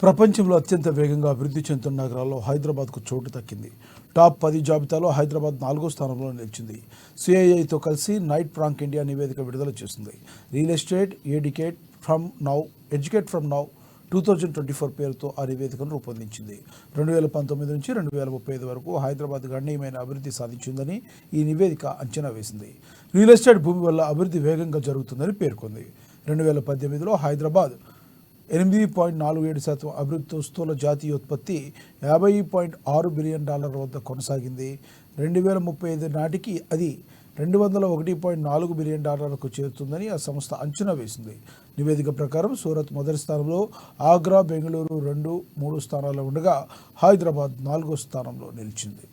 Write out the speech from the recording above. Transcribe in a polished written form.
ప్రపంచంలో అత్యంత వేగంగా అభివృద్ధి చెందుతున్న నగరాల్లో హైదరాబాద్కు చోటు దక్కింది. టాప్ 10 జాబితాలో హైదరాబాద్ 4వ స్థానంలో నిలిచింది. సిఐఐతో కలిసి నైట్ ఫ్రాంక్ ఇండియా నివేదిక విడుదల చేసింది. Real estate educate from now 2024 పేరుతో ఆ నివేదికను రూపొందించింది. 2019 నుంచి 2035 వరకు హైదరాబాద్ గణనీయమైన అభివృద్ధి సాధించిందని ఈ నివేదిక అంచనా వేసింది. రియల్ ఎస్టేట్ భూమి వల్ల అభివృద్ధి వేగంగా జరుగుతుందని పేర్కొంది. 2018లో హైదరాబాద్ 8.47% అభివృద్ధితో స్థూల జాతీయోత్పత్తి $50.6 బిలియన్ వద్ద కొనసాగింది. 2035 నాటికి అది $201.4 బిలియన్ చేరుతుందని ఆ సంస్థ అంచనా వేసింది. నివేదిక ప్రకారం సూరత్ మొదటి స్థానంలో, ఆగ్రా, బెంగళూరు 2, 3 స్థానాల్లో ఉండగా హైదరాబాద్ 4వ స్థానంలో నిలిచింది.